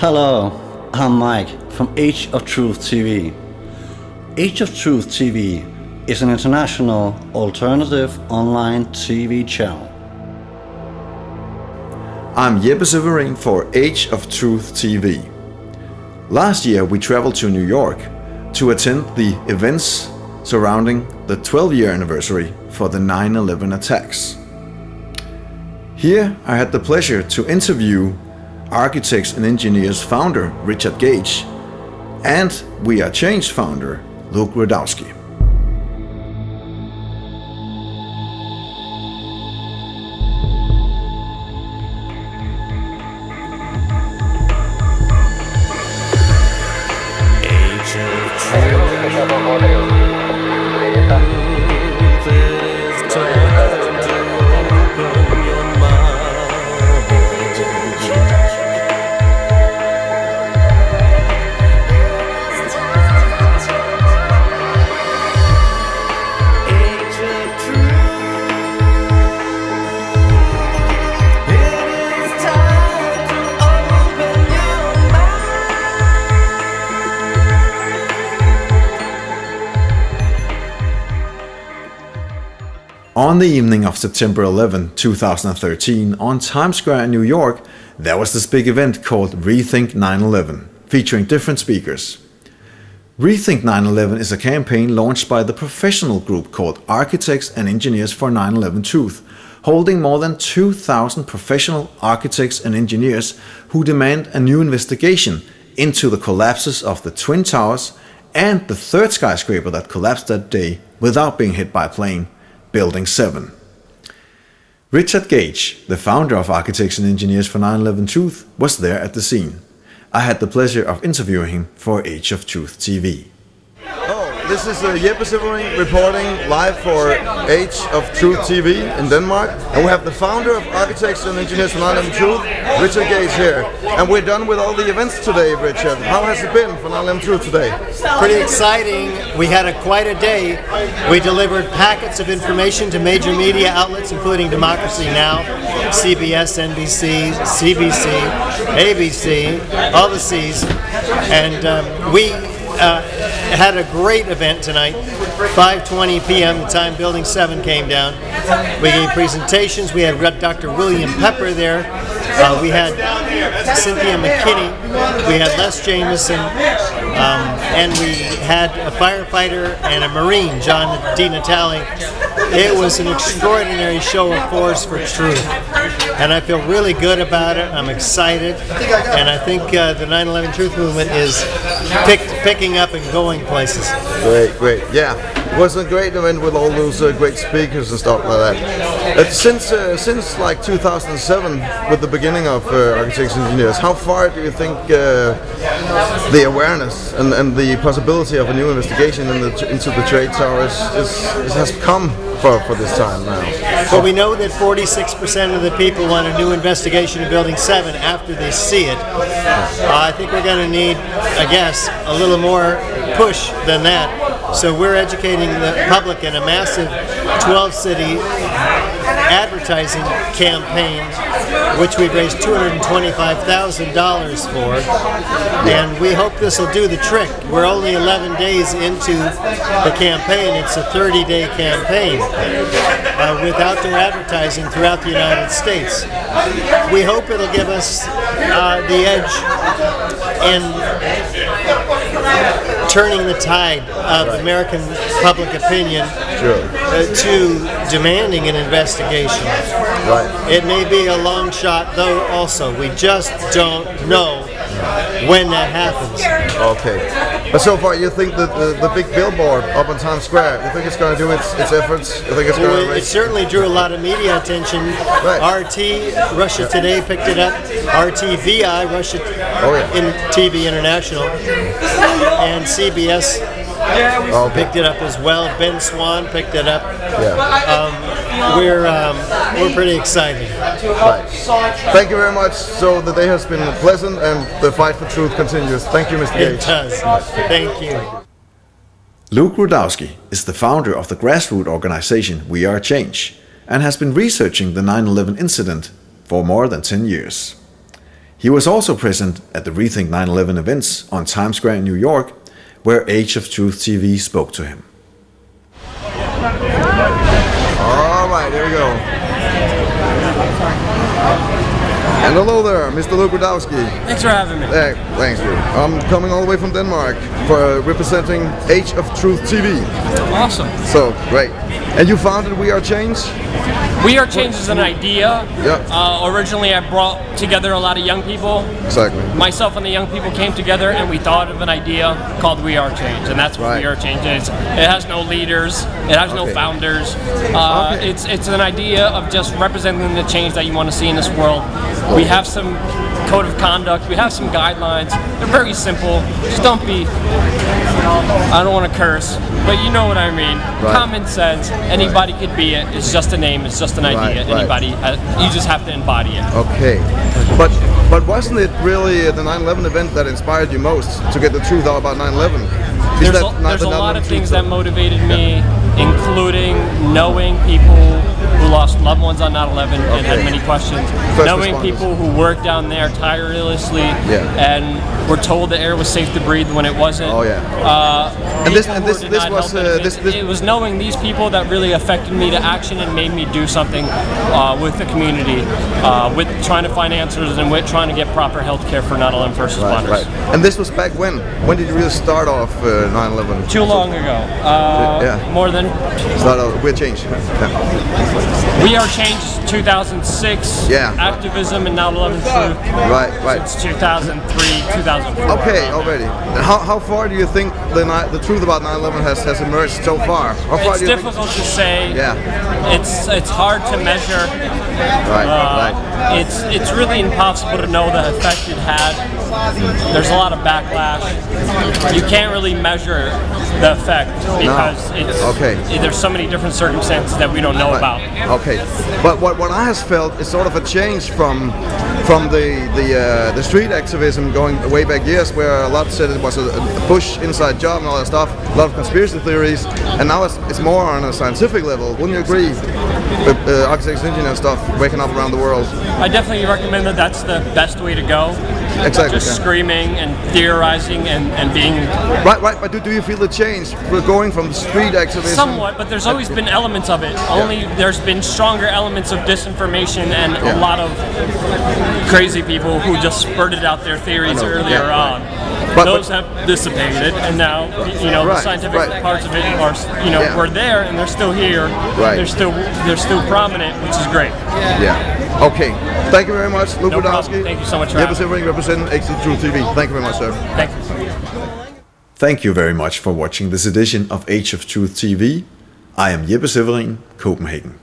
Hello, I'm Mike from Age of Truth TV. Age of Truth TV is an international alternative online TV channel. I'm Jeppe Severin for Age of Truth TV. Last year we traveled to New York to attend the events surrounding the 12-year anniversary for the 9/11 attacks. Here I had the pleasure to interview Architects and Engineers founder Richard Gage and We Are Change founder Luke Rudowski. On the evening of September 11, 2013, on Times Square in New York, there was this big event called Rethink 9/11, featuring different speakers. Rethink 9/11 is a campaign launched by the professional group called Architects and Engineers for 9/11 Truth, holding more than 2,000 professional architects and engineers who demand a new investigation into the collapses of the Twin Towers and the third skyscraper that collapsed that day without being hit by a plane, Building 7. Richard Gage, the founder of Architects and Engineers for 9/11 Truth, was there at the scene. I had the pleasure of interviewing him for Age of Truth TV. This is Jeppe Severin reporting live for Age of Truth TV in Denmark, and we have the founder of Architects and Engineers for 9/11 Truth, Richard Gage, here. And we're done with all the events today, Richard. How has it been for 9/11 Truth today? Pretty exciting. We had quite a day. We delivered packets of information to major media outlets, including Democracy Now!, CBS, NBC, CBC, ABC, all the C's, and we had a great event tonight. 5:20 p.m. the time Building 7 came down. We gave presentations. We had Dr. William Pepper there. We had Cynthia McKinney. We had Les Jameson. And we had a firefighter and a Marine, John DiNatale. It was an extraordinary show of force for truth. And I feel really good about it. I'm excited. And I think the 9/11 Truth movement is picking up and going places. Great. Yeah, it was a great event with all those great speakers and stuff like that. Since like 2007, with the beginning of Architects and Engineers, how far do you think the awareness and the possibility of a new investigation into the trade towers has come for this time now? Well, we know that 46% of the people want a new investigation of Building 7 after they see it. I think we're going to need, I guess, a little more push than that. So we're educating the public in a massive 12-city advertising campaign, which we've raised $225,000 for, and we hope this will do the trick. We're only 11 days into the campaign. It's a 30-day campaign with outdoor advertising throughout the United States. We hope it'll give us the edge in turning the tide of American public opinion to demanding an investigation. Right. It may be a long shot, though. Also, we just don't know when that happens. Okay. But so far, you think that the big billboard up on Times Square, you think it's going to do its efforts? You think it's going to It certainly drew a lot of media attention. Right. RT, Russia Today picked it up. RTVI, Russia in TV International, and CBS picked it up as well. Ben Swan picked it up. We're pretty excited. Right. Thank you very much. So the day has been pleasant and the fight for truth continues. Thank you, Mr. Gage. It does. Thank you. Luke Rudowski is the founder of the grassroots organization We Are Change and has been researching the 9/11 incident for more than 10 years. He was also present at the Rethink 9/11 events on Times Square in New York, where Age of Truth TV spoke to him. All right, here we go. And hello there, Mr. Luke Rudowski. Thanks for having me. Thanks, dude. I'm coming all the way from Denmark for representing Age of Truth TV. Awesome. So, great. And you founded We Are Change? We Are Change is an idea. Yeah. Originally, I brought together a lot of young people. Exactly. Myself and the young people came together and we thought of an idea called We Are Change, and that's what We Are Change is. It has no leaders, it has no founders. It's an idea of just representing the change that you want to see in this world. We have some code of conduct, we have some guidelines. They're very simple. Just don't be, I don't want to curse, but you know what I mean. Common sense, anybody could be it. It's just a name, it's just an idea. Anybody, you just have to embody it. Okay. But wasn't it really the 9/11 event that inspired you most to get the truth out about 9/11? There's a lot of things that motivated me, including knowing people who lost loved ones on 9/11 and had many questions. Knowing people who worked down there tirelessly and were told the air was safe to breathe when it wasn't. Oh yeah. It was knowing these people that really affected me to action and made me do something with the community, with trying to find answers and with trying to get proper health care for 9/11 first responders. Right. And this was back when? When did you really start off 9/11? Too long ago. More than... We Are Change. We Are Change 2006. Activism and 9/11 truth. Right. Since 2003, 2004. Okay, already. How far do you think the truth about 9/11 has emerged so far? How far it's do you difficult to say. It's hard to measure. It's really impossible to know the effect it had. There's a lot of backlash. You can't really measure the effect because there's so many different circumstances that we don't know about. Okay, but what I has felt is sort of a change from the street activism going way back years, where a lot said it was a push inside job and all that stuff, a lot of conspiracy theories, and now it's more on a scientific level. Wouldn't you agree? With architects, engineers, stuff waking up around the world. I definitely recommend that that's the best way to go. Exactly. Just screaming and theorizing and being... Right, but do you feel the change? We're going from the street activism... Somewhat, but there's always been elements of it. Only there's been stronger elements of disinformation and a lot of crazy people who just spurted out their theories earlier on. Those have dissipated, and now, the scientific parts of it are, were there, and they're still here. They're still prominent, which is great. Okay. Thank you very much, Luke Rudowski. Thank you so much for having me. Jeppe Severin representing Age of Truth TV. Thank you very much, sir. Thank you. Thank you very much for watching this edition of Age of Truth TV. I am Jeppe Severin, Copenhagen.